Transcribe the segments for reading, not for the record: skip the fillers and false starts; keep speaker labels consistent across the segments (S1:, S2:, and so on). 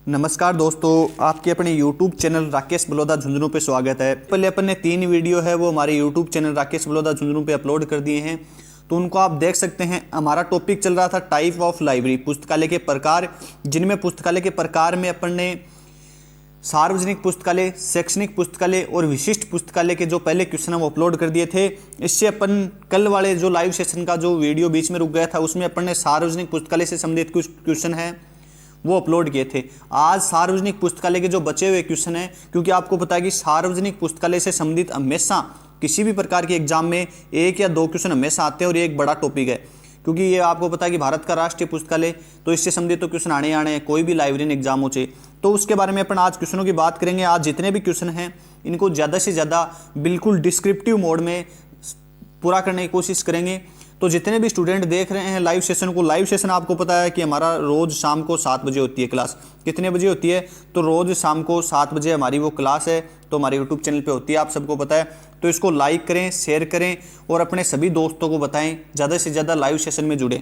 S1: नमस्कार दोस्तों, आपके अपने YouTube चैनल राकेश बलौदा झुंझुनू पे स्वागत है। पहले अपन ने 3 वीडियो है वो हमारे YouTube चैनल राकेश बलौदा झुंझुनू पे अपलोड कर दिए हैं, तो उनको आप देख सकते हैं। हमारा टॉपिक चल रहा था टाइप ऑफ लाइब्रेरी, पुस्तकालय के प्रकार, जिनमें पुस्तकालय के प्रकार में अपन ने सार्वजनिक पुस्तकालय, शैक्षणिक पुस्तकालय और विशिष्ट पुस्तकालय के जो पहले क्वेश्चन हम अपलोड कर दिए थे। इससे अपन कल वाले जो लाइव सेशन का जो वीडियो बीच में रुक गया था उसमें अपन ने सार्वजनिक पुस्तकालय से संबंधित कुछ क्वेश्चन है वो अपलोड किए थे। आज सार्वजनिक पुस्तकालय के जो बचे हुए क्वेश्चन हैं, क्योंकि आपको पता है कि सार्वजनिक पुस्तकालय से संबंधित हमेशा किसी भी प्रकार के एग्जाम में 1 या 2 क्वेश्चन हमेशा आते हैं और ये एक बड़ा टॉपिक है, क्योंकि ये आपको पता है कि भारत का राष्ट्रीय पुस्तकालय, तो इससे संबंधित तो क्वेश्चन आने हैं कोई भी लाइब्रेरी एग्जाम हो चाहे। तो उसके बारे में अपन आज क्वेश्चनों की बात करेंगे। आज जितने भी क्वेश्चन हैं इनको ज़्यादा से ज़्यादा बिल्कुल डिस्क्रिप्टिव मोड में पूरा करने की कोशिश करेंगे। तो जितने भी स्टूडेंट देख रहे हैं लाइव सेशन को, लाइव सेशन आपको पता है कि हमारा रोज़ शाम को 7 बजे होती है क्लास। कितने बजे होती है? तो रोज़ शाम को 7 बजे हमारी वो क्लास है, तो हमारे यूट्यूब चैनल पे होती है, आप सबको पता है। तो इसको लाइक करें, शेयर करें और अपने सभी दोस्तों को बताएं, ज़्यादा से ज़्यादा लाइव सेशन में जुड़े।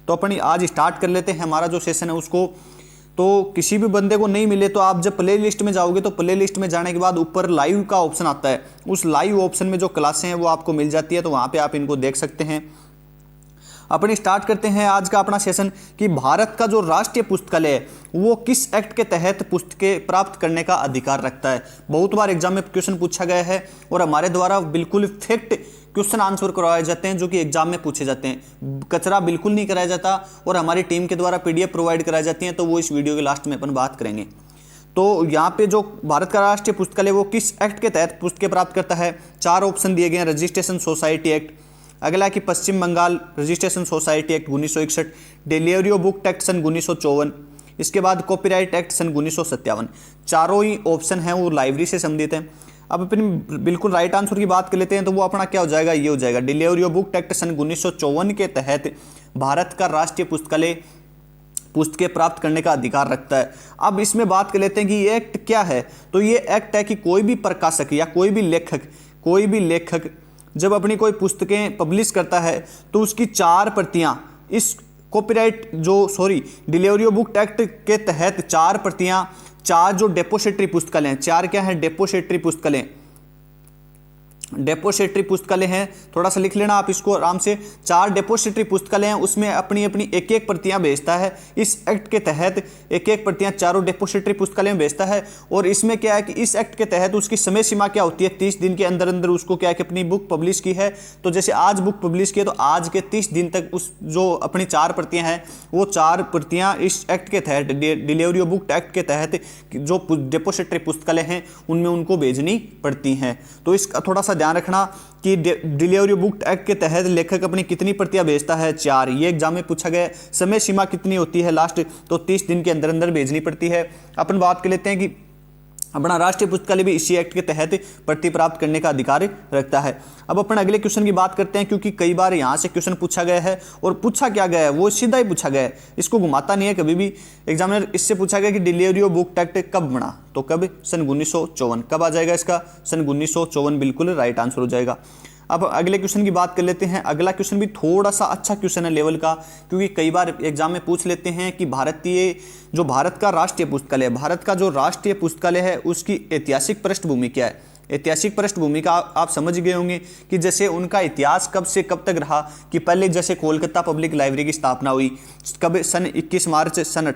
S1: तो अपन आज स्टार्ट कर लेते हैं हमारा जो सेशन है उसको। तो किसी भी बंदे को नहीं मिले तो आप जब प्ले लिस्ट में जाओगे तो प्ले लिस्ट में जाने के बाद ऊपर लाइव का ऑप्शन आता है, उस लाइव ऑप्शन में जो क्लासें हैं वो आपको मिल जाती है, तो वहाँ पे आप इनको देख सकते हैं। अपन स्टार्ट करते हैं आज का अपना सेशन कि भारत का जो राष्ट्रीय पुस्तकालय है वो किस एक्ट के तहत पुस्तकें प्राप्त करने का अधिकार रखता है। बहुत बार एग्जाम में क्वेश्चन पूछा गया है और हमारे द्वारा बिल्कुल फैक्ट क्वेश्चन आंसर करवाए जाते हैं जो कि एग्जाम में पूछे जाते हैं। कचरा बिल्कुल नहीं कराया जाता और हमारी टीम के द्वारा PDF प्रोवाइड कराई जाती हैं, तो वो इस वीडियो के लास्ट में अपन बात करेंगे। तो यहाँ पे जो भारत का राष्ट्रीय पुस्तकालय वो किस एक्ट के तहत पुस्तकें प्राप्त करता है, 4 ऑप्शन दिए गए हैं। रजिस्ट्रेशन सोसाइटी एक्ट, अगला कि Paschim Bengal registration society act 1961, delivery of book act सन 1954, इसके बाद कॉपीराइट एक्ट सन 1957। चारों ही ऑप्शन हैं वो लाइब्रेरी से संबंधित हैं। अब अपनी बिल्कुल राइट आंसर की बात कर लेते हैं, तो वो अपना क्या हो जाएगा, ये हो जाएगा डिलीवरी ऑफ बुक एक्ट सन 1954 के तहत भारत का राष्ट्रीय पुस्तकालय पुस्तकें प्राप्त करने का अधिकार रखता है। अब इसमें बात कर लेते हैं कि ये एक्ट क्या है। तो ये एक्ट है कि कोई भी प्रकाशक या कोई भी लेखक जब अपनी कोई पुस्तकें पब्लिश करता है तो उसकी 4 प्रतियां इस डिलीवरी ऑफ बुक एक्ट के तहत 4 प्रतियां, 4 जो डेपोसिटरी पुस्तकालय हैं, 4 क्या है डेपोसिटरी पुस्तकालय हैं, थोड़ा सा लिख लेना आप इसको आराम से। 4 डेपोसिटरी पुस्तकालय हैं, उसमें अपनी एक प्रतियां भेजता है। इस एक्ट के तहत एक प्रतियां चारों डेपोसिटरी पुस्तकालय में भेजता है। और इसमें क्या है कि इस एक्ट के तहत उसकी समय सीमा क्या होती है, 30 दिन के अंदर अंदर उसको क्या है कि अपनी बुक पब्लिश की है। तो जैसे आज बुक पब्लिश की है तो आज के 30 दिन तक उस जो अपनी 4 प्रतियां हैं वो 4 प्रतियां इस एक्ट के तहत, डिलीवरी ऑफ बुक एक्ट के तहत जो डेपोसिटरी पुस्तकालय हैं उनमें उनको भेजनी पड़ती हैं। तो इसका थोड़ा सा ध्यान रखना कि डिलीवरी बुक एक्ट के तहत लेखक अपनी कितनी प्रतियां भेजता है, 4। ये एग्जाम में पूछा गया। समय सीमा कितनी होती है लास्ट, तो 30 दिन के अंदर अंदर भेजनी पड़ती है। अपन बात कर लेते हैं कि अपना राष्ट्रीय पुस्तकालय भी इसी एक्ट के तहत प्रति प्राप्त करने का अधिकार रखता है। अब अपन अगले क्वेश्चन की बात करते हैं, क्योंकि कई बार यहाँ से क्वेश्चन पूछा गया है और पूछा क्या गया है वो सीधा ही पूछा गया है, इसको घुमाता नहीं है कभी भी एग्जामिनर। इससे पूछा गया कि डिलीवरी ऑफ बुक एक्ट कब बना, तो कब, सन 1954। कब आ जाएगा इसका, सन 1954 बिल्कुल राइट आंसर हो जाएगा। अब अगले क्वेश्चन की बात कर लेते हैं। अगला क्वेश्चन भी थोड़ा सा अच्छा क्वेश्चन है लेवल का, क्योंकि कई बार एग्जाम में पूछ लेते हैं कि भारत का राष्ट्रीय पुस्तकालय, भारत का जो राष्ट्रीय पुस्तकालय है उसकी ऐतिहासिक पृष्ठभूमि क्या है। ऐतिहासिक पृष्ठभूमि का आप समझ गए होंगे कि जैसे उनका इतिहास कब से कब तक रहा, कि पहले जैसे कोलकाता पब्लिक लाइब्रेरी की स्थापना हुई कब, सन 21 मार्च सन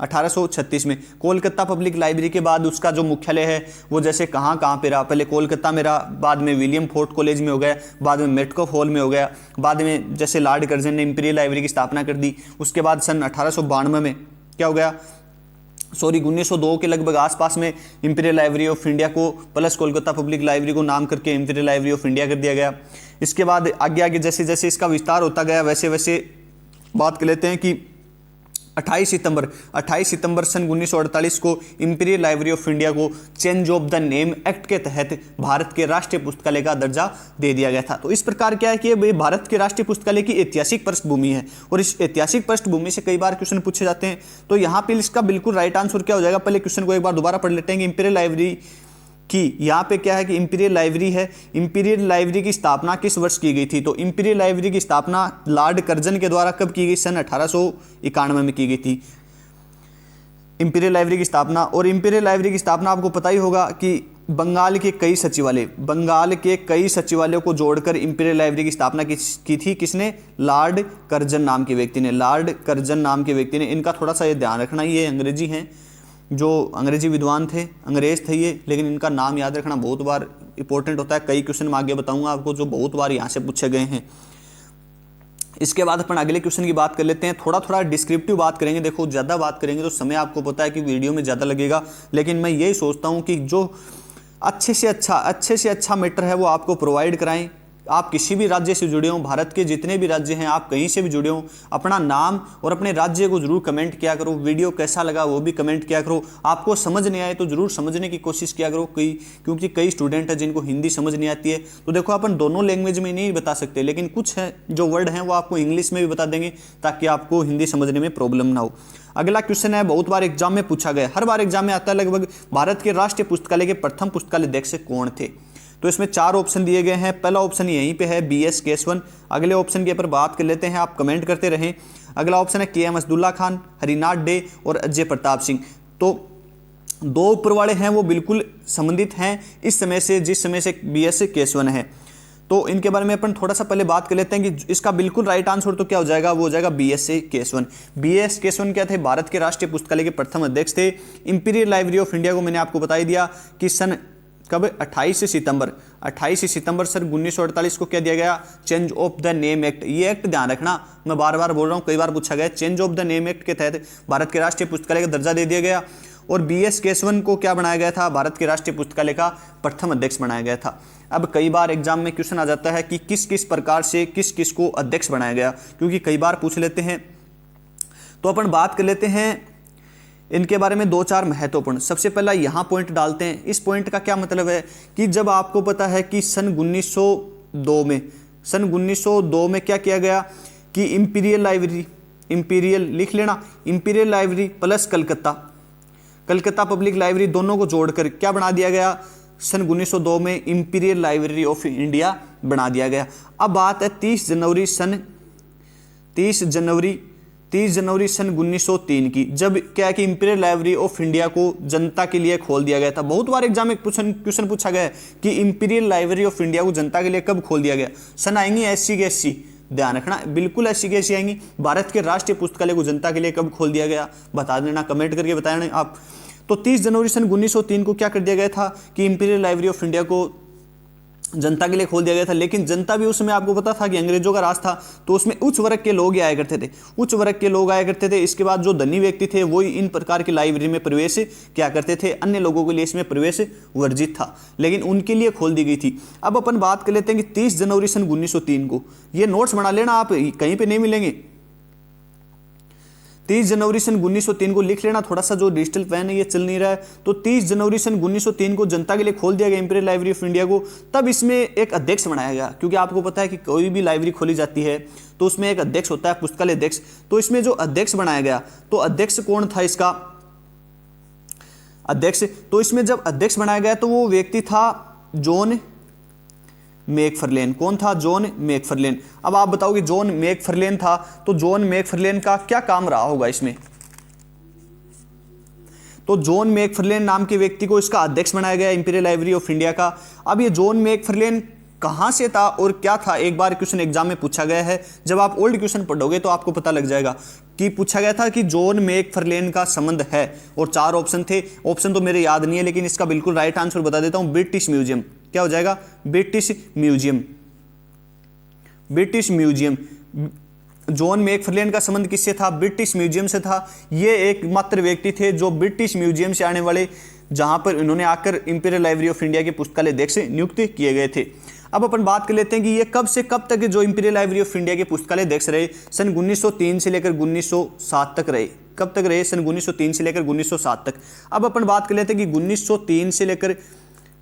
S1: 1836 में कोलकाता पब्लिक लाइब्रेरी के बाद उसका जो मुख्यालय है वो जैसे कहाँ पे रहा, पहले कोलकाता में रहा, बाद में विलियम फोर्ट कॉलेज में हो गया, बाद में मेटकॉफ हॉल में हो गया, बाद में जैसे लॉर्ड कर्जन ने इंपीरियल लाइब्रेरी की स्थापना कर दी। उसके बाद सन 1892 में क्या हो गया, 1902 के लगभग आसपास में इंपीरियल लाइब्रेरी ऑफ इंडिया को प्लस कोलकाता पब्लिक लाइब्रेरी को नाम करके इंपीरियल लाइब्रेरी ऑफ इंडिया कर दिया गया। इसके बाद आगे जैसे जैसे इसका विस्तार होता गया वैसे वैसे बात कर लेते हैं कि 28 सितंबर सन 1948 को इंपीरियल लाइब्रेरी ऑफ इंडिया को change of the name act के तहत भारत के राष्ट्रीय पुस्तकालय का दर्जा दे दिया गया था। तो इस प्रकार क्या है कि ये भारत के राष्ट्रीय पुस्तकालय की ऐतिहासिक पृष्ठभूमि है और इस ऐतिहासिक पृष्ठभूमि से कई बार क्वेश्चन पूछे जाते हैं। तो यहाँ पे इसका बिल्कुल राइट आंसर क्या हो जाएगा, पहले क्वेश्चन को एक बार दोबारा पढ़ लेते हैं कि इंपीरियल लाइब्रेरी कि यहाँ पे क्या है कि इंपीरियल लाइब्रेरी है, इंपीरियल लाइब्रेरी की स्थापना किस वर्ष की गई थी, तो इंपीरियल लाइब्रेरी की स्थापना लॉर्ड कर्जन के द्वारा कब की गई, सन 1891 में की गई थी। इंपीरियल लाइब्रेरी की स्थापना, और इंपीरियल लाइब्रेरी की स्थापना आपको पता ही होगा कि बंगाल के कई सचिवालयों को जोड़कर इंपीरियल लाइब्रेरी की स्थापना की थी। किसने? लॉर्ड कर्जन नाम के व्यक्ति ने। लॉर्ड कर्जन नाम के व्यक्ति ने। इनका थोड़ा सा ये ध्यान रखना, ये अंग्रेजी हैं, जो अंग्रेजी विद्वान थे, अंग्रेज थे ये, लेकिन इनका नाम याद रखना बहुत बार इंपॉर्टेंट होता है। कई क्वेश्चन मैं आगे बताऊंगा आपको जो बहुत बार यहाँ से पूछे गए हैं। इसके बाद अपन अगले क्वेश्चन की बात कर लेते हैं। थोड़ा थोड़ा डिस्क्रिप्टिव बात करेंगे। देखो ज़्यादा बात करेंगे तो समय आपको पता है कि वीडियो में ज़्यादा लगेगा, लेकिन मैं यही सोचता हूँ कि जो अच्छे से अच्छा मैटर है वो आपको प्रोवाइड कराएं। आप किसी भी राज्य से जुड़े हों, भारत के जितने भी राज्य हैं, आप कहीं से भी जुड़े हों, अपना नाम और अपने राज्य को जरूर कमेंट किया करो। वीडियो कैसा लगा वो भी कमेंट किया करो। आपको समझ नहीं आए तो जरूर समझने की कोशिश किया करो, क्योंकि कई स्टूडेंट हैं जिनको हिंदी समझ नहीं आती है। तो देखो अपन दोनों लैंग्वेज में नहीं बता सकते, लेकिन कुछ है जो वर्ड हैं वो आपको इंग्लिश में भी बता देंगे ताकि आपको हिंदी समझने में प्रॉब्लम ना हो। अगला क्वेश्चन है, बहुत बार एग्जाम में पूछा गया, हर बार एग्जाम में आता है लगभग। भारत के राष्ट्रीय पुस्तकालय के प्रथम पुस्तकालय अध्यक्ष कौन थे? तो इसमें 4 ऑप्शन दिए गए हैं। पहला ऑप्शन यहीं पे है, BS केसवन। अगले ऑप्शन के ऊपर बात कर लेते हैं, आप कमेंट करते रहें। अगला ऑप्शन है KM असदुल्ला खान, हरिनाथ डे और अजय प्रताप सिंह। तो 2 ऊपर वाले हैं वो बिल्कुल संबंधित हैं इस समय से, जिस समय से BS केसवन है। तो इनके बारे में अपन थोड़ा सा पहले बात कर लेते हैं कि इसका बिल्कुल राइट आंसर तो क्या हो जाएगा, वो हो जाएगा BS केसवन। BS केसवन क्या थे? भारत के राष्ट्रीय पुस्तकालय के प्रथम अध्यक्ष थे। इंपीरियल लाइब्रेरी ऑफ इंडिया को मैंने आपको बता ही दिया कि सन कब? 28 सितंबर सन 1948 को क्या दिया गया? Change of the name act. ये एक्ट ध्यान रखना, मैं बार बार बोल रहा हूँ, कई बार पूछा गया। Change of the name act के तहत भारत के राष्ट्रीय पुस्तकालय का दर्जा दे दिया गया। और BS केसवन को क्या बनाया गया था? भारत के राष्ट्रीय पुस्तकालय का प्रथम अध्यक्ष बनाया गया था। अब कई बार एग्जाम में क्वेश्चन आ जाता है कि किस किस प्रकार से किस को अध्यक्ष बनाया गया, क्योंकि कई बार पूछ लेते हैं। तो अपन बात कर लेते हैं इनके बारे में 2-4 महत्वपूर्ण। सबसे पहला यहाँ पॉइंट डालते हैं। इस पॉइंट का क्या मतलब है कि जब आपको पता है कि सन 1902 में क्या किया गया कि इंपीरियल लिख लेना, imperial library plus Calcutta public library दोनों को जोड़कर क्या बना दिया गया? सन 1902 में इंपीरियल लाइब्रेरी ऑफ इंडिया बना दिया गया। अब बात है 30 जनवरी सन 1903 की, जब क्या है कि इंपीरियल लाइब्रेरी ऑफ इंडिया को जनता के लिए खोल दिया गया था। बहुत बार एग्जाम में क्वेश्चन पूछा गया है कि इंपीरियल लाइब्रेरी ऑफ इंडिया को जनता के लिए कब खोल दिया गया? सन आएंगी 80 ध्यान रखना, बिल्कुल 80 आएंगी। भारत के राष्ट्रीय पुस्तकालय को जनता के लिए कब खोल दिया गया? बता देना, कमेंट करके बताना आप। तो 30 जनवरी सन 1903 को क्या कर दिया गया था कि इंपीरियल लाइब्रेरी ऑफ इंडिया को जनता के लिए खोल दिया गया था। लेकिन जनता भी उस समय आपको पता था कि अंग्रेजों का राज था, तो उसमें उच्च वर्ग के लोग आया करते थे। इसके बाद जो धनी व्यक्ति थे वो इन प्रकार की लाइब्रेरी में प्रवेश क्या करते थे, अन्य लोगों के लिए इसमें प्रवेश वर्जित था, लेकिन उनके लिए खोल दी गई थी। अब अपन बात कर लेते हैं कि 30 जनवरी सन 1903 को, ये नोट्स बना लेना, आप कहीं पर नहीं मिलेंगे। 30 जनवरी सन 1903 को लिख लेना, थोड़ा सा जो डिजिटल पेन है ये चल नहीं रहा है। तो 30 जनवरी सन 1903 को जनता के लिए खोल दिया गया इंपीरियल लाइब्रेरी ऑफ इंडिया को। तब इसमें एक अध्यक्ष बनाया गया, क्योंकि आपको पता है कि कोई भी लाइब्रेरी खोली जाती है तो उसमें एक अध्यक्ष होता है, पुस्तकालय अध्यक्ष। तो इसमें जो अध्यक्ष बनाया गया, तो अध्यक्ष कौन था इसका? अध्यक्ष, तो इसमें जब अध्यक्ष बनाया गया तो वो व्यक्ति था जॉन मैकफर्लेन। कौन था? John McFarlane. अब आप बताओ कि जॉन मैकफर्लेन था, तो जॉन मैकफर्लेन का क्या काम रहा होगा इसमें? तो जॉन मैकफर्लेन नाम के व्यक्ति को इसका अध्यक्ष बनाया गया इंपीरियल लाइब्रेरी ऑफ इंडिया का। अब ये जॉन मैकफर्लेन कहां से था और क्या था, एक बार क्वेश्चन एग्जाम में पूछा गया है। जब आप ओल्ड क्वेश्चन पढ़ोगे तो आपको पता लग जाएगा कि पूछा गया था कि जॉन मैकफर्लेन का संबंध है, और 4 ऑप्शन थे। ऑप्शन तो मेरे याद नहीं है, लेकिन इसका बिल्कुल राइट आंसर बता देता हूं, ब्रिटिश म्यूजियम। क्या हो जाएगा? British museum. जॉन मैकफर्लेन का संबंध किससे था? ब्रिटिश म्यूजियम से था। ये एकमात्र व्यक्ति थे जो ब्रिटिश म्यूजियम से आने वाले, जहां पर इन्होंने आकर इंपीरियल लाइब्रेरी ऑफ इंडिया के पुस्तकालय अध्यक्ष नियुक्त किए गए थे। अब अपन बात कर लेते हैं कि ये कब से कब तक जो इंपीरियल लाइब्रेरी ऑफ इंडिया के पुस्तकालय अध्यक्ष रहे? सन 1903 से लेकर 1907 तक रहे। कब तक रहे? सन 1903 से लेकर 1907 तक। अब अपन बात कर लेते हैं कि 1903 से लेकर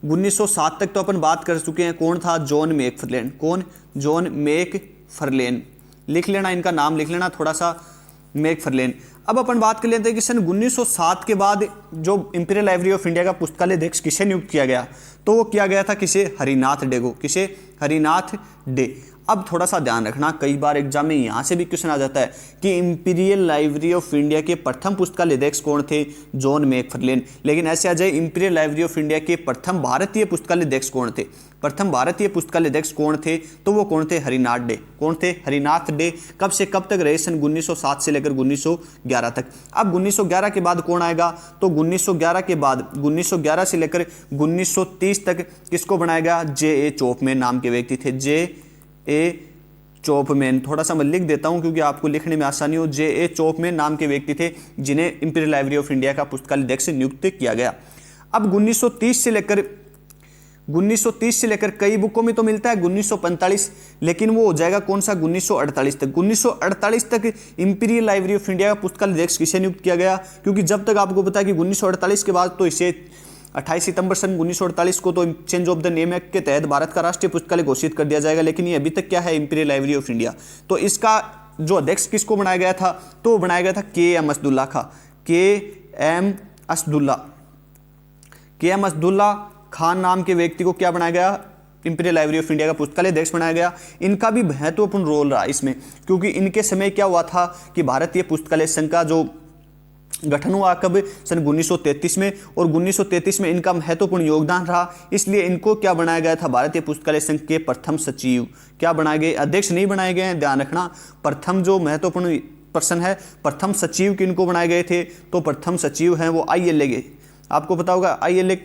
S1: 1907 तक तो अपन बात कर चुके हैं। कौन था? John McFarlane. कौन? John McFarlane. लिख लेना, इनका नाम लिख लेना थोड़ा सा, मैकफर्लेन। अब अपन बात कर लेते हैं कि सन 1907 के बाद जो इंपीरियल लाइब्रेरी ऑफ इंडिया का पुस्तकालय अध्यक्ष किसे नियुक्त किया गया? तो वो किया गया था किसे? हरिनाथ डे को। किसे? हरिनाथ डे। अब थोड़ा सा ध्यान रखना, कई बार एग्जाम में यहाँ से भी क्वेश्चन आ जाता है कि इंपीरियल लाइब्रेरी ऑफ इंडिया के प्रथम पुस्तकालय अध्यक्ष कौन थे, जॉन मैकफर्लेन। लेकिन ऐसे आ जाए इंपीरियल लाइब्रेरी ऑफ इंडिया के प्रथम भारतीय पुस्तकालय अध्यक्ष कौन थे, प्रथम भारतीय पुस्तकालय अध्यक्ष कौन थे, तो वो कौन थे, हरिनाथ डे। कौन थे, हरिनाथ डे। कब से कब तक रहे, सन 1907 से लेकर 1911 तक। अब 1911 के बाद कौन आएगा, तो 1911 के बाद 1911 से लेकर 1930 तक किसको बनाया गया, जे.ए. चोपमैन नाम के व्यक्ति थे, जे.ए. चोपमैन। थोड़ा सा मैं लिख देता हूं क्योंकि आपको लिखने में आसानी हो। जे.ए. चोपमैन नाम के व्यक्ति थे जिन्हें इंपीरियल लाइब्रेरी ऑफ इंडिया का पुस्तकालय अध्यक्ष नियुक्त किया गया। अब 1930 से लेकर कई बुकों में तो मिलता है 1945, लेकिन वो हो जाएगा कौन सा, 1948 तक। 1948 तक इंपीरियल लाइब्रेरी ऑफ इंडिया का पुस्तकालय अध्यक्ष किसे नियुक्त किया गया, क्योंकि जब तक आपको पता है कि 1948 के बाद तो इसे 28 सितंबर सन 1948 को तो change of the name act के तहत भारत का राष्ट्रीय पुस्तकालय घोषित कर दिया जाएगा, लेकिन ये अभी तक क्या है, इंपीरियल लाइब्रेरी ऑफ इंडिया। तो इसका जो अध्यक्ष किसको बनाया गया था, तो बनाया गया था के.एम. असदुल्ला का, के.एम. असदुल्ला खान नाम के व्यक्ति को क्या बनाया गया, इंपीरियल लाइब्रेरी ऑफ इंडिया का पुस्तकालय अध्यक्ष बनाया गया। इनका भी महत्वपूर्ण रोल रहा इसमें, क्योंकि इनके समय क्या हुआ था कि भारतीय पुस्तकालय संघ का जो गठन हुआ कब, सन 1933 में, और 1933 में इनका महत्वपूर्ण योगदान रहा, इसलिए इनको क्या बनाया गया था, भारतीय पुस्तकालय संघ के प्रथम सचिव। क्या बनाए गए, अध्यक्ष नहीं बनाए गए हैं, ध्यान रखना। प्रथम जो महत्वपूर्ण पर्सन है, प्रथम सचिव किनको बनाए गए थे, तो प्रथम सचिव हैं वो ILA के। आपको पता होगा ILA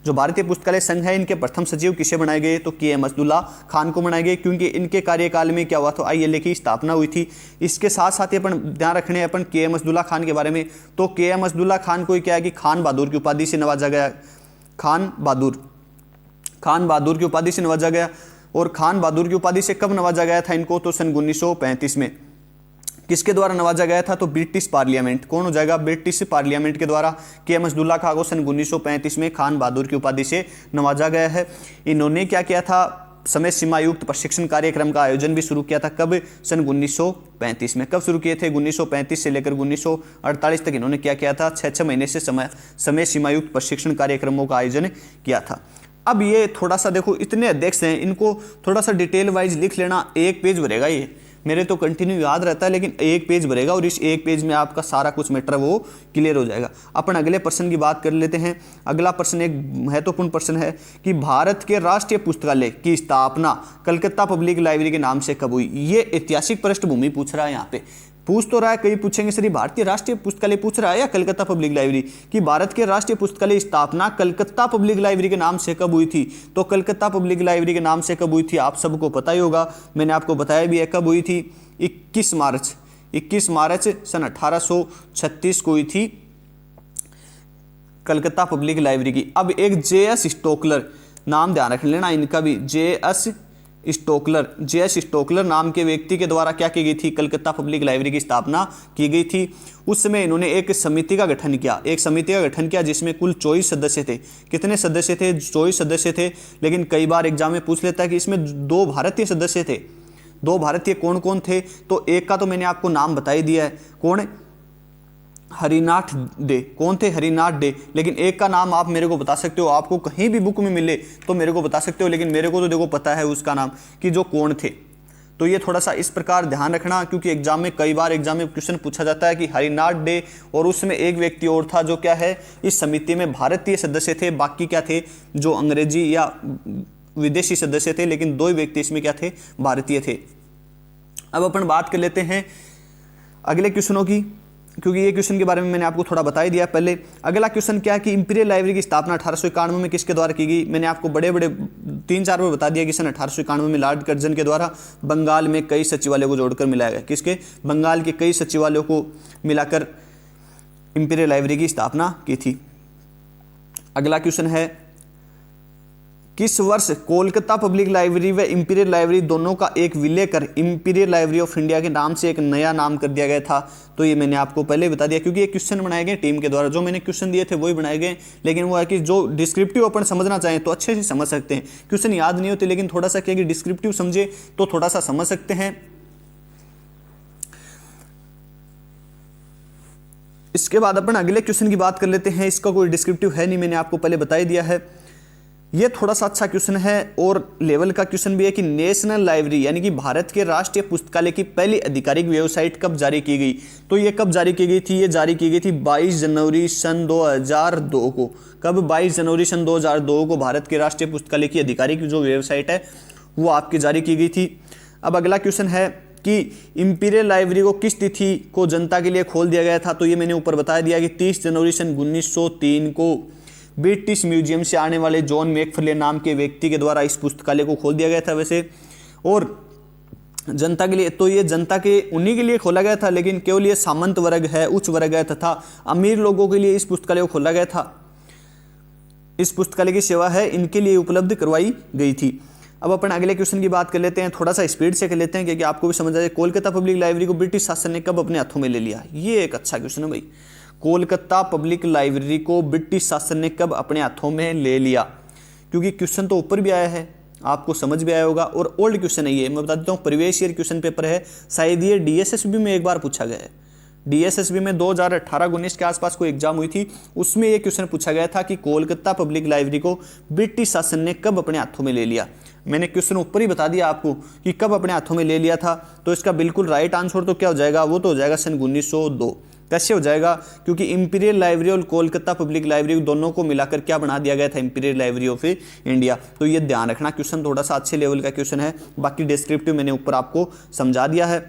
S1: जो भारतीय पुस्तकालय संघ है, इनके प्रथम सचिव किसे बनाए गए, तो के.एम. असदुल्ला खान को बनाए गए, क्योंकि इनके कार्यकाल में क्या हुआ, तो ILA की स्थापना हुई थी। इसके साथ साथ ही अपन ध्यान रखने अपन के.एम. असदुल्ला खान के बारे में, तो के.एम. असदुल्ला खान को क्या है कि खान बहादुर की उपाधि से नवाजा गया, खान बहादुर की उपाधि से नवाजा गया। और खान बहादुर की उपाधि से कब नवाजा गया था इनको, तो सन 1935 में। किसके द्वारा नवाजा गया था, तो ब्रिटिश पार्लियामेंट। कौन हो जाएगा, ब्रिटिश पार्लियामेंट के द्वारा के.एम. असदुल्ला खान को सन 1935 में खान बहादुर की उपाधि से नवाजा गया है। इन्होंने क्या किया था, समय सीमा युक्त प्रशिक्षण कार्यक्रम का आयोजन भी शुरू किया था, कब, सन 1935 में। कब शुरू किए थे, 1935 से लेकर 1948 तक इन्होंने क्या किया था, 6 महीने से समय सीमा युक्त प्रशिक्षण कार्यक्रमों का आयोजन किया था। अब ये थोड़ा सा देखो, इतने अध्यक्ष हैं, इनको थोड़ा सा डिटेल वाइज लिख लेना। एक पेज भरेगा, ये मेरे तो कंटिन्यू याद रहता है, लेकिन एक पेज भरेगा और इस एक पेज में आपका सारा कुछ मैटर वो क्लियर हो जाएगा। अपन अगले प्रश्न की बात कर लेते हैं। अगला प्रश्न एक महत्वपूर्ण प्रश्न है कि भारत के राष्ट्रीय पुस्तकालय की स्थापना कलकत्ता पब्लिक लाइब्रेरी के नाम से कब हुई। ये ऐतिहासिक पृष्ठभूमि पूछ रहा है, यहाँ पे पूछ तो रहा है, कई पूछेंगे सर भारतीय राष्ट्रीय पुस्तकालय पूछ रहा है या कलकत्ता पब्लिक लाइब्रेरी, कि भारत के राष्ट्रीय पुस्तकालय स्थापना कलकत्ता पब्लिक लाइब्रेरी के नाम से कब हुई थी। तो कलकत्ता पब्लिक लाइब्रेरी के नाम से कब हुई थी, आप सबको पता ही होगा, मैंने आपको बताया भी है कब हुई थी। 21 मार्च सन 1836 को हुई थी कलकत्ता पब्लिक लाइब्रेरी की। अब एक J.S. स्टोकलर, नाम ध्यान रख लेना इनका भी, J.S. स्टोकलर नाम के व्यक्ति के द्वारा क्या की गई थी, कलकत्ता पब्लिक लाइब्रेरी की स्थापना की गई थी। उस समय इन्होंने एक समिति का गठन किया, जिसमें कुल 24 सदस्य थे। कितने सदस्य थे, 24 सदस्य थे। लेकिन कई बार एग्जाम में पूछ लेता है कि इसमें 2 भारतीय सदस्य थे। 2 भारतीय कौन कौन थे, तो एक का तो मैंने आपको नाम बता ही दिया है, कौन, हरिनाथ डे। कौन थे, हरिनाथ डे। लेकिन एक का नाम आप मेरे को बता सकते हो, आपको कहीं भी बुक में मिले तो मेरे को बता सकते हो, लेकिन मेरे को तो देखो पता है उसका नाम कि जो कौन थे। तो ये थोड़ा सा इस प्रकार ध्यान रखना, क्योंकि एग्जाम में कई बार क्वेश्चन पूछा जाता है कि हरिनाथ डे और उसमें एक व्यक्ति और था जो क्या है, इस समिति में भारतीय सदस्य थे, बाकी क्या थे, जो अंग्रेजी या विदेशी सदस्य थे, लेकिन 2 व्यक्ति इसमें क्या थे, भारतीय थे। अब अपन बात कर लेते हैं अगले क्वेश्चनों की, क्योंकि ये क्वेश्चन के बारे में मैंने आपको थोड़ा बता ही दिया पहले। अगला क्वेश्चन क्या है कि इंपीरियल लाइब्रेरी की स्थापना 1891 में किसके द्वारा की गई। मैंने आपको बड़े 3-4 बार बता दिया कि सन 1891 में लॉर्ड कर्जन के द्वारा बंगाल में कई सचिवालयों को जोड़कर मिलाया गया। किसके, बंगाल के कई सचिवालयों को मिलाकर इंपीरियल लाइब्रेरी की स्थापना की थी। अगला क्वेश्चन है, किस वर्ष कोलकाता पब्लिक लाइब्रेरी व इंपीरियल लाइब्रेरी दोनों का एक विलय कर इंपीरियल लाइब्रेरी ऑफ इंडिया के नाम से एक नया नाम कर दिया गया था। तो ये मैंने आपको पहले बता दिया, क्योंकि ये क्वेश्चन बनाए गए टीम के द्वारा, जो मैंने क्वेश्चन दिए थे वही बनाए गए। लेकिन वो है कि जो डिस्क्रिप्टिव अपन समझना चाहें तो अच्छे से समझ सकते हैं, क्वेश्चन याद नहीं होते, लेकिन थोड़ा सा क्या कि डिस्क्रिप्टिव समझे तो थोड़ा सा समझ सकते हैं। इसके बाद अपन अगले क्वेश्चन की बात कर लेते हैं। इसका कोई डिस्क्रिप्टिव है नहीं, मैंने आपको पहले बता ही दिया है। ये थोड़ा सा अच्छा क्वेश्चन है और लेवल का क्वेश्चन भी है कि नेशनल लाइब्रेरी यानी कि भारत के राष्ट्रीय पुस्तकालय की पहली आधिकारिक वेबसाइट कब जारी की गई। तो ये कब जारी की गई थी, ये जारी की गई थी 22 जनवरी सन 2002 को। कब? 22 जनवरी सन 2002 को भारत के राष्ट्रीय पुस्तकालय की आधिकारिक जो वेबसाइट है वो आपकी जारी की गई थी। अब अगला क्वेश्चन है कि इंपीरियल लाइब्रेरी को किस तिथि को जनता के लिए खोल दिया गया था। तो ये मैंने ऊपर बता दिया कि 30 जनवरी सन 1903 को ब्रिटिश म्यूजियम से आने वाले जॉन मैकफर्ले नाम के व्यक्ति के द्वारा इस पुस्तकालय को खोल दिया गया था वैसे। और जनता के लिए, तो ये जनता के उन्हीं के लिए खोला गया था, लेकिन केवल ये सामंत वर्ग है, उच्च वर्ग है तथा अमीर लोगों के लिए इस पुस्तकालय को खोला गया था। इस पुस्तकालय की सेवा है इनके लिए उपलब्ध करवाई गई थी। अब अपन अगले क्वेश्चन की बात कर लेते हैं, थोड़ा सा स्पीड से कर लेते हैं क्योंकि आपको भी समझ आ जाए। कोलकाता पब्लिक लाइब्रेरी को ब्रिटिश शासन ने कब अपने हाथों में ले लिया। ये एक अच्छा क्वेश्चन है भाई। कोलकाता पब्लिक लाइब्रेरी को ब्रिटिश शासन ने कब अपने हाथों में ले लिया, क्योंकि क्वेश्चन तो ऊपर भी आया है, आपको समझ भी आया होगा और ओल्ड क्वेश्चन है ये। मैं बता देता हूँ, प्रीवियस ईयर क्वेश्चन पेपर है, शायद ये डीएसएसबी में एक बार पूछा गया है। डीएसएसबी में 2018-19 के आसपास कोई एग्जाम हुई थी, उसमें ये क्वेश्चन पूछा गया था कि कोलकाता पब्लिक लाइब्रेरी को ब्रिटिश शासन ने कब अपने हाथों में ले लिया। मैंने क्वेश्चन ऊपर ही बता दिया आपको कि कब अपने हाथों में ले लिया था। तो इसका बिल्कुल राइट आंसर तो क्या हो जाएगा, वो तो हो जाएगा सन 1902। कैसे हो जाएगा, क्योंकि इंपीरियल लाइब्रेरी और कोलकाता पब्लिक लाइब्रेरी दोनों को मिलाकर क्या बना दिया गया था, इंपीरियल लाइब्रेरी ऑफ इंडिया। तो ये ध्यान रखना, क्वेश्चन थोड़ा सा अच्छे लेवल का क्वेश्चन है, बाकी डिस्क्रिप्टिव मैंने ऊपर आपको समझा दिया है।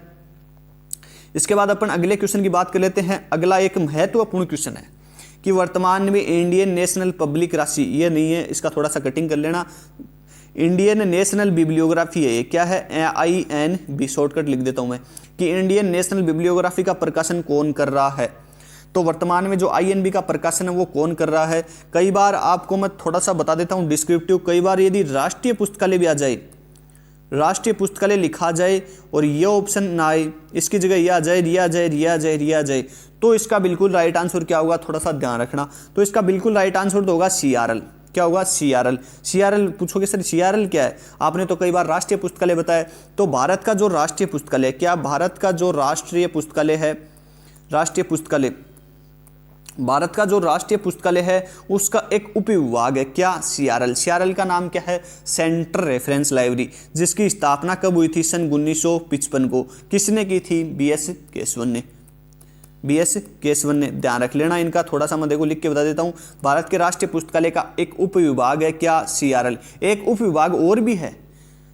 S1: इसके बाद अपन अगले क्वेश्चन की बात कर लेते हैं। अगला एक महत्वपूर्ण क्वेश्चन है कि वर्तमान में इंडियन नेशनल पब्लिक राशि, ये नहीं है, इसका थोड़ा सा कटिंग कर लेना। इंडियन नेशनल बिब्लियोग्राफी है, ये क्या है, INB, शॉर्टकट लिख देता हूं मैं, कि इंडियन नेशनल बिब्लियोग्राफी का प्रकाशन कौन कर रहा है। तो वर्तमान में जो INB का प्रकाशन है वो कौन कर रहा है। कई बार आपको मैं थोड़ा सा बता देता हूं डिस्क्रिप्टिव, कई बार यदि राष्ट्रीय पुस्तकालय भी आ जाए, राष्ट्रीय पुस्तकालय लिखा जाए और ये ऑप्शन ना आए, इसकी जगह ये आ जाए, रिया जाए, रिया जाए, रिया जाए, तो इसका बिल्कुल राइट आंसर क्या होगा, थोड़ा सा ध्यान रखना। तो इसका बिल्कुल राइट आंसर तो होगा CRL। क्या होगा, CRL। CRL पूछोगे सर CRL क्या है, आपने तो कई बार राष्ट्रीय पुस्तकालय बताया। तो भारत का जो राष्ट्रीय पुस्तकालय, क्या भारत का जो राष्ट्रीय पुस्तकालय है, राष्ट्रीय पुस्तकालय, भारत का जो राष्ट्रीय पुस्तकालय है उसका एक उपविभाग है, क्या, CRL। CRL का नाम क्या है, सेंट्रल रेफरेंस लाइब्रेरी, जिसकी स्थापना कब हुई थी, सन 1955 को। किसने की थी, BS केशवन ने, BS केशवन ने। ध्यान रख लेना इनका, थोड़ा सा मैं देखो लिख के बता देता हूँ। भारत के राष्ट्रीय पुस्तकालय का एक उपविभाग है, क्या, CRL। एक उपविभाग और भी है,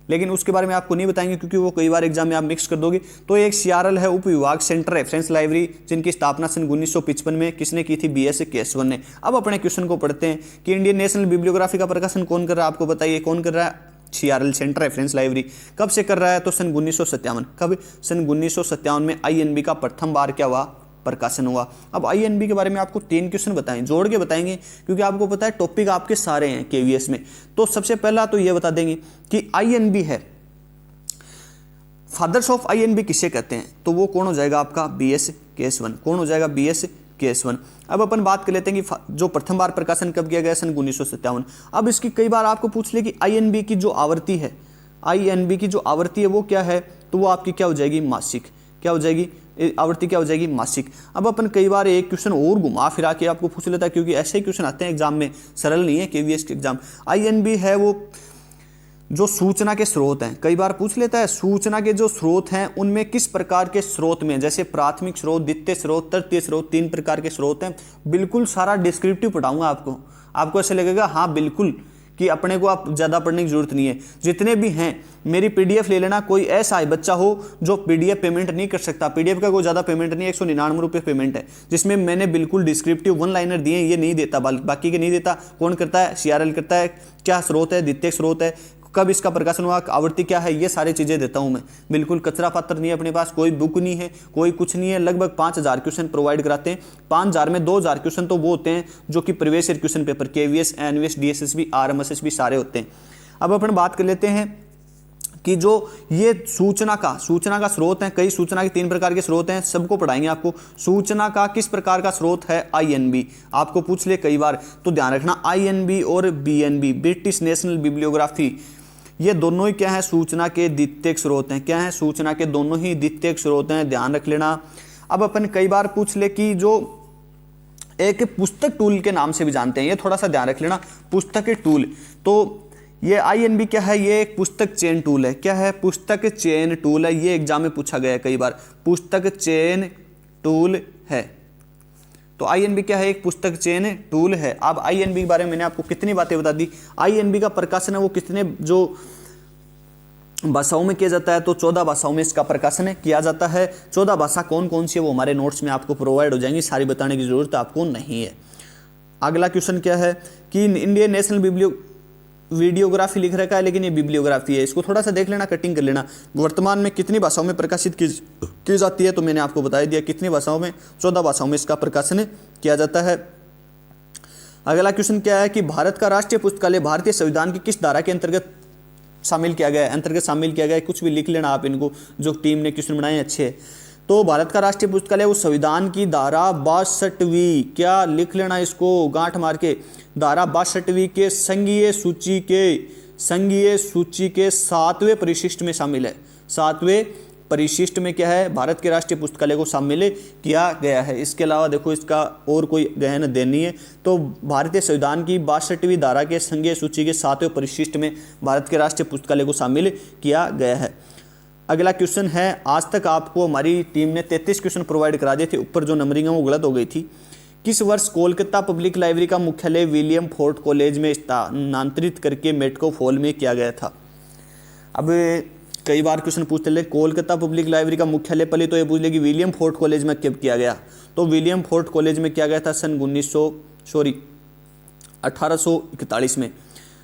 S1: लेकिन उसके बारे में आपको नहीं बताएंगे क्योंकि वो कई बार एग्जाम में आप मिक्स कर दोगे। तो एक CRL है उपविभाग, सेंट्रल रेफरेंस लाइब्रेरी, जिनकी स्थापना सन 1955 में किसने की थी, BS केशवन ने। अब अपने क्वेश्चन को पढ़ते हैं कि इंडियन नेशनल बिब्लियोग्राफी का प्रकाशन कौन कर रहा है, आपको बताइए कौन कर रहा है, CRL, सेंट्रल रेफरेंस लाइब्रेरी। कब से कर रहा है, तो सन 1957। कब, सन 1957 में INB का प्रथम बार क्या हुआ, प्रकाशन हुआ। अब INB के बारे में आपको 3 क्वेश्चन बताएं, जोड़ के बताएंगे क्योंकि आपको पता है टॉपिक आपके सारे हैं KVS में। तो सबसे पहला तो ये बता देंगे कि INB है, फादर्स ऑफ INB किसे कहते हैं, तो वो कौन हो जाएगा आपका, BS केशवन। कौन हो जाएगा, BS केशवन। अब अपन बात कर लेते हैं कि जो प्रथम बार प्रकाशन कब किया गया, सन 1957। अब इसकी कई बार आपको पूछ ले कि INB की जो आवृत्ति है, INB की जो आवृत्ति है वो क्या है, तो वो आपकी क्या हो जाएगी, मासिक। क्या हो जाएगी, आवृत्ति क्या हो जाएगी, मासिक। अब अपन कई बार एक क्वेश्चन और घुमा फिरा के आपको पूछ लेता है क्योंकि ऐसे ही क्वेश्चन आते हैं एग्जाम में, सरल नहीं है KVS के एग्जाम। INB है वो जो सूचना के स्रोत हैं, कई बार पूछ लेता है सूचना के जो स्रोत हैं उनमें किस प्रकार के स्रोत में, जैसे प्राथमिक स्रोत, द्वितीय स्रोत, तृतीय स्रोत, 3 प्रकार के स्रोत हैं। बिल्कुल सारा डिस्क्रिप्टिव पढ़ाऊंगा आपको ऐसे लगेगा हाँ बिल्कुल कि अपने को आप ज़्यादा पढ़ने की जरूरत नहीं है। जितने भी हैं मेरी PDF ले लेना। कोई ऐसा है बच्चा हो जो PDF पेमेंट नहीं कर सकता, PDF का कोई ज़्यादा पेमेंट नहीं है, 199 रुपये पेमेंट है, जिसमें मैंने बिल्कुल डिस्क्रिप्टिव 1 लाइनर दिए, ये नहीं देता, बाकी के नहीं देता। कौन करता है, CRL करता है। क्या स्रोत है, द्वितीय स्रोत है, कब इसका प्रकाशन हुआ, आवृत्ति क्या है, ये सारी चीज़ें देता हूं मैं। बिल्कुल कचरा पात्र नहीं है अपने पास, कोई बुक नहीं है, कोई कुछ नहीं है। लगभग 5000 क्वेश्चन प्रोवाइड कराते हैं। 5000 में 2000 क्वेश्चन तो वो होते हैं जो कि previous year question paper KVS, NVS, DSSB, RMSSB सारे होते हैं। अब अपन बात कर लेते हैं कि जो ये सूचना का स्रोत है, कई सूचना के 3 प्रकार के स्रोत हैं, सबको पढ़ाएंगे आपको। सूचना का किस प्रकार का स्रोत है, INB, आपको पूछ ले कई बार, तो ध्यान रखना INB और BNB, ब्रिटिश नेशनल बिब्लियोग्राफी, ये दोनों ही क्या है, सूचना के द्वितीयक स्रोत हैं। क्या है, सूचना के दोनों ही द्वितीयक स्रोत हैं, ध्यान रख लेना। अब अपन कई बार पूछ ले कि जो एक पुस्तक टूल के नाम से भी जानते हैं, ये थोड़ा सा ध्यान रख लेना, पुस्तक टूल। तो ये INB क्या है, ये एक पुस्तक चेन टूल है। क्या है, पुस्तक चेन टूल है। ये एग्जाम में पूछा गया है कई बार, पुस्तक चेन टूल है। तो INB क्या है, एक पुस्तक चेन टूल है। अब INB के बारे में मैंने आपको कितनी बातें बता दी। INB का प्रकाशन है वो कितने जो भाषाओं में किया जाता है, तो 14 भाषाओं में इसका प्रकाशन किया जाता है। 14 भाषा कौन कौन सी है वो हमारे नोट्स में आपको प्रोवाइड हो जाएंगी, सारी बताने की जरूरत आपको नहीं है। अगला क्वेश्चन क्या है कि इंडियन नेशनल वीडियोग्राफी लिख रखा है, लेकिन ये बिब्लियोग्राफी है, इसको थोड़ा सा देख लेना, कटिंग कर लेना। वर्तमान में कितनी भाषाओं में प्रकाशित की जाती है, तो मैंने आपको बता दिया कितनी भाषाओं में, 14 भाषाओं में इसका प्रकाशन किया जाता है। अगला क्वेश्चन क्या है कि भारत का राष्ट्रीय पुस्तकालय भारतीय संविधान की किस धारा के अंतर्गत शामिल किया गया है, कुछ भी लिख लेना आप, इनको जो टीम ने क्वेश्चन बनाए अच्छे हैं। तो भारत का राष्ट्रीय पुस्तकालय वो संविधान की धारा 62वीं, क्या लिख लेना इसको गांठ मार के, धारा 62वीं के संघीय सूची के 7वें परिशिष्ट में शामिल है। 7वें परिशिष्ट में क्या है, भारत के राष्ट्रीय पुस्तकालय को शामिल किया गया है। इसके अलावा देखो इसका और कोई गहन देन नहीं है। तो भारतीय संविधान की 62वीं धारा के संघीय सूची के 7वें परिशिष्ट में भारत के राष्ट्रीय पुस्तकालय को शामिल किया गया है। अगला क्वेश्चन है, आज तक आपको हमारी टीम ने 33 क्वेश्चन प्रोवाइड करा दिए थे, ऊपर जो नंबरिंग है वो गलत हो गई थी। किस वर्ष कोलकाता पब्लिक लाइब्रेरी का मुख्यालय विलियम फोर्ट कॉलेज में स्थानांतरित करके मेटकोफ हॉल में किया गया था? अब कई बार क्वेश्चन पूछते ले, कोलकाता पब्लिक लाइब्रेरी का मुख्यालय, पहले तो ये पूछ ले कि विलियम फोर्ट कॉलेज में कब किया गया, तो विलियम फोर्ट कॉलेज में किया गया था सन 1841 में।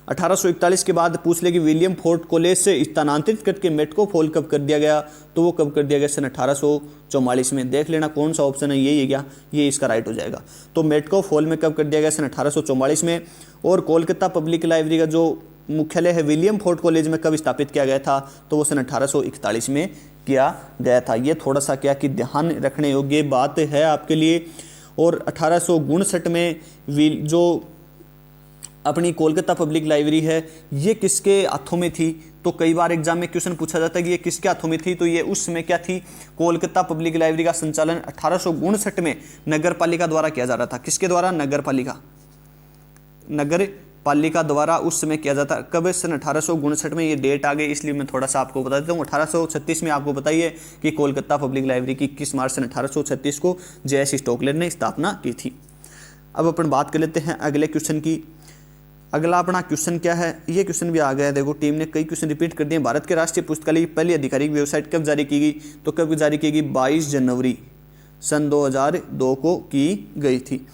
S1: 1841 के बाद पूछ ले कि विलियम फोर्ट कॉलेज से स्थानांतरित करके मेटकोफ हॉल कब कर दिया गया, तो वो कब कर दिया गया, सन 1844 में। देख लेना कौन सा ऑप्शन है, यही है क्या, ये इसका राइट हो जाएगा। तो मेटकोफ हॉल में कब कर दिया गया, सन 1844 में। और कोलकाता पब्लिक लाइब्रेरी का जो मुख्यालय है विलियम फोर्ट कॉलेज में कब स्थापित किया गया था, तो वो सन 1841 में किया गया था। ये थोड़ा सा क्या कि ध्यान रखने योग्य बात है आपके लिए। और 1859 में जो अपनी कोलकाता पब्लिक लाइब्रेरी है ये किसके हाथों में थी, तो कई बार एग्जाम में क्वेश्चन पूछा जाता है कि ये किसके हाथों में थी, तो ये उस समय क्या थी, कोलकाता पब्लिक लाइब्रेरी का संचालन 1859 में नगर पालिका द्वारा किया जा रहा था। किसके द्वारा, नगर पालिका द्वारा उस समय किया जाता। कब, सन 1859 में। ये डेट आ गई इसलिए मैं थोड़ा सा आपको बता देता हूँ। 1836 में आपको बताइए कि कोलकाता पब्लिक लाइब्रेरी की 21 मार्च सन 1836 को JS स्टॉकलेट ने स्थापना की थी। अब अपन बात कर लेते हैं अगले क्वेश्चन की। अगला अपना क्वेश्चन क्या है, ये क्वेश्चन भी आ गया है, देखो टीम ने कई क्वेश्चन रिपीट कर दिए। भारत के राष्ट्रीय पुस्तकालय की पहली आधिकारिक वेबसाइट कब जारी की गई, तो कब जारी की गई, 22 जनवरी सन 2002 को की गई थी।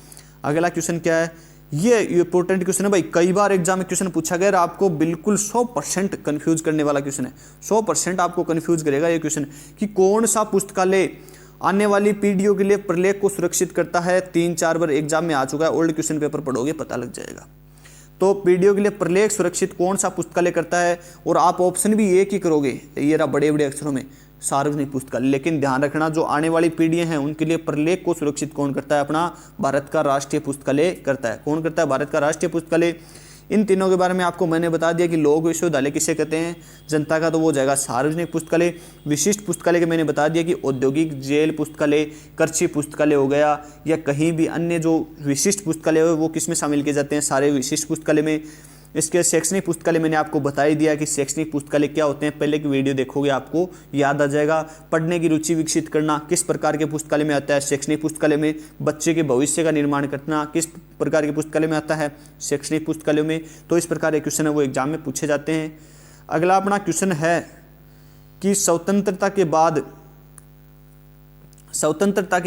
S1: अगला क्वेश्चन क्या है, ये इंपॉर्टेंट क्वेश्चन है भाई, कई बार एग्जाम में क्वेश्चन पूछा गया, आपको बिल्कुल 100% कंफ्यूज करने वाला क्वेश्चन है। 100% आपको कंफ्यूज करेगा ये क्वेश्चन कि कौन सा पुस्तकालय आने वाली पीढ़ियों के लिए प्रलेख को सुरक्षित करता है। 3-4 बार एग्जाम में आ चुका है, ओल्ड क्वेश्चन पेपर पढ़ोगे पता लग जाएगा। तो पीढ़ियों के लिए प्रलेख सुरक्षित कौन सा पुस्तकालय करता है, और आप ऑप्शन भी एक ही करोगे, ये रहा बड़े बड़े अक्षरों में, सार्वजनिक पुस्तकालय। लेकिन ध्यान रखना जो आने वाली पीढ़ियां हैं उनके लिए प्रलेख को सुरक्षित कौन करता है, अपना भारत का राष्ट्रीय पुस्तकालय करता है। कौन करता है, भारत का राष्ट्रीय पुस्तकालय। इन तीनों के बारे में आपको मैंने बता दिया कि लोक विश्वविद्यालय किसे कहते हैं, जनता का तो वो हो जाएगा सार्वजनिक पुस्तकालय। विशिष्ट पुस्तकालय के मैंने बता दिया कि औद्योगिक जेल पुस्तकालय, कृषि पुस्तकालय हो गया, या कहीं भी अन्य जो विशिष्ट पुस्तकालय हो वो किस में शामिल किए जाते हैं, सारे विशिष्ट पुस्तकालय में। इसके शैक्षणिक पुस्तकालय मैंने आपको बता ही दिया कि शैक्षणिक पुस्तकालय क्या होते हैं, पहले की वीडियो देखोगे आपको याद आ जाएगा। पढ़ने की रुचि विकसित करना किस प्रकार के पुस्तकालय में आता है, शैक्षणिक पुस्तकालय में। बच्चे के भविष्य का निर्माण करना किस प्रकार के पुस्तकालय में आता है, शैक्षणिक पुस्तकालय में। तो इस प्रकार के क्वेश्चन है वो एग्जाम में पूछे जाते हैं। अगला अपना क्वेश्चन है कि स्वतंत्रता के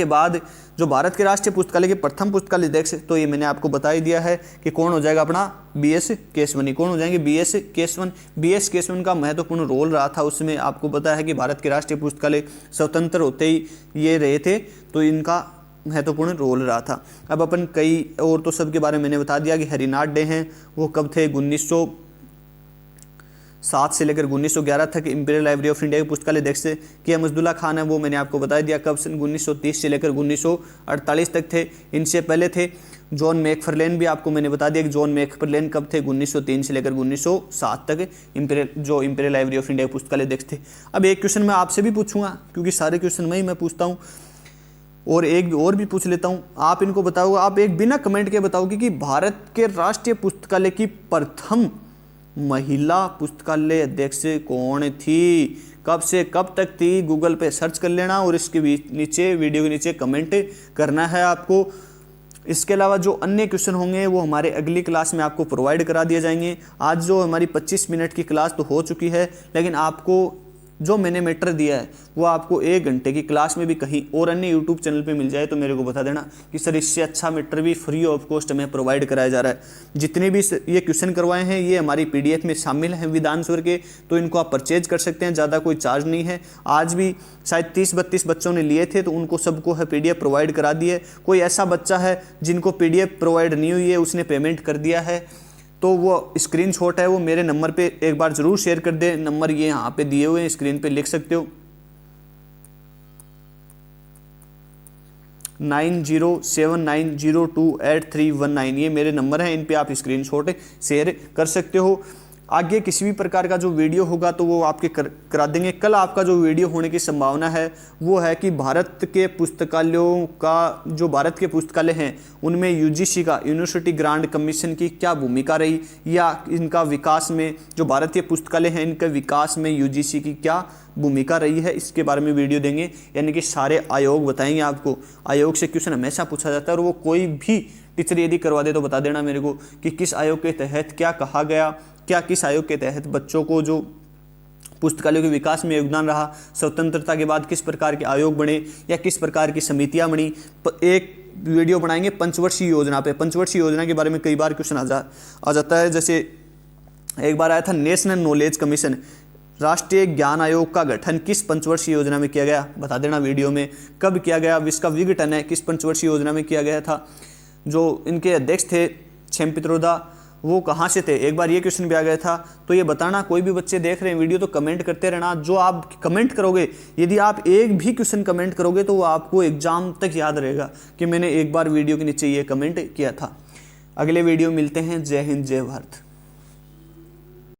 S1: बाद जो भारत के राष्ट्रीय पुस्तकालय के प्रथम पुस्तकालय अध्यक्ष, तो ये मैंने आपको बता ही दिया है कि कौन हो जाएगा, अपना BS केशवनी। कौन हो जाएंगे, BS केशवन। BS केशवन का महत्वपूर्ण रोल रहा था उसमें। आपको पता है कि भारत के राष्ट्रीय पुस्तकालय स्वतंत्र होते ही ये रहे थे, तो इनका महत्वपूर्ण रोल रहा था। अब अपन कई और तो सबके बारे में मैंने बता दिया कि हरिनाथ डे हैं वो कब थे, 1907 से लेकर 1911 तक इंपीरियल लाइब्रेरी ऑफ इंडिया के पुस्तकालय अध्यक्ष थे। कि अमजदुल्ला खान है वो मैंने आपको बता दिया कब, सन 1930 से लेकर 1948 तक थे। इनसे पहले थे जॉन मैकफर्लेन, भी आपको मैंने बता दिया कि जॉन मैकफर्लेन कब थे, 1903 से लेकर 1907 तक इंपीरियल लाइब्रेरी ऑफ इंडिया के पुस्तकालय अध्यक्ष थे। अब एक क्वेश्चन मैं आपसे भी पूछूंगा क्योंकि सारे क्वेश्चन मैं पूछता हूँ और एक और भी पूछ लेता हूँ, आप इनको बताओ, आप एक बिना कमेंट के बताओगे कि भारत के राष्ट्रीय पुस्तकालय की प्रथम महिला पुस्तकालय अध्यक्ष कौन थी, कब से कब तक थी। गूगल पे सर्च कर लेना और इसके नीचे, वीडियो के नीचे कमेंट करना है आपको। इसके अलावा जो अन्य क्वेश्चन होंगे वो हमारे अगली क्लास में आपको प्रोवाइड करा दिए जाएंगे। आज जो हमारी 25 मिनट की क्लास तो हो चुकी है, लेकिन आपको जो मैंने मैटर दिया है वो आपको 1 घंटे की क्लास में भी कहीं और अन्य यूट्यूब चैनल पे मिल जाए तो मेरे को बता देना कि सर इससे अच्छा मैटर भी फ्री ऑफ कॉस्ट हमें प्रोवाइड कराया जा रहा है। जितने भी ये क्वेश्चन करवाए हैं ये हमारी PDF में शामिल हैं विधान स्वर के, तो इनको आप परचेज कर सकते हैं, ज़्यादा कोई चार्ज नहीं है। आज भी शायद 30-32 बच्चों ने लिए थे तो उनको सबको है PDF प्रोवाइड करा दी है। कोई ऐसा बच्चा है जिनको PDF प्रोवाइड नहीं हुई है, उसने पेमेंट कर दिया है, तो वो स्क्रीनशॉट है वो मेरे नंबर पे एक बार ज़रूर शेयर कर दे। नंबर ये यहाँ पे दिए हुए हैं, स्क्रीन पे लिख सकते हो, 9079028319। ये मेरे नंबर हैं, इन पे आप स्क्रीनशॉट शेयर कर सकते हो। आगे किसी भी प्रकार का जो वीडियो होगा तो वो आपके करा देंगे। कल आपका जो वीडियो होने की संभावना है वो है कि भारत के पुस्तकालयों का, जो भारत के पुस्तकालय हैं उनमें UGC का, यूनिवर्सिटी ग्रांट कमीशन की क्या भूमिका रही, या इनका विकास में, जो भारतीय पुस्तकालय हैं इनके विकास में UGC की क्या भूमिका रही है, इसके बारे में वीडियो देंगे। यानी कि सारे आयोग बताएंगे आपको। आयोग से क्वेश्चन हमेशा पूछा जाता है और वो कोई भी टीचर यदि करवा दे तो बता देना मेरे को कि किस आयोग के तहत क्या कहा गया, क्या किस आयोग के तहत बच्चों को जो पुस्तकालयों के विकास में योगदान रहा, स्वतंत्रता के बाद किस प्रकार के आयोग बने या किस प्रकार की समितियां बनी। एक वीडियो बनाएंगे पंचवर्षीय योजना पे। पंचवर्षीय योजना के बारे में कई बार क्वेश्चन आ जाता है। जैसे एक बार आया था नेशनल नॉलेज कमीशन, राष्ट्रीय ज्ञान आयोग का गठन किस पंचवर्षीय योजना में किया गया, बता देना वीडियो में। कब किया गया, इसका विघटन है किस पंचवर्षीय योजना में किया गया था। जो इनके अध्यक्ष थे छेम्पित्रोदा, वो कहाँ से थे, एक बार ये क्वेश्चन भी आ गया था। तो ये बताना, कोई भी बच्चे देख रहे हैं वीडियो तो कमेंट करते रहना। जो आप कमेंट करोगे, यदि आप एक भी क्वेश्चन कमेंट करोगे तो वो आपको एग्जाम तक याद रहेगा कि मैंने एक बार वीडियो के नीचे ये कमेंट किया था। अगले वीडियो मिलते हैं। जय हिंद, जय भारत।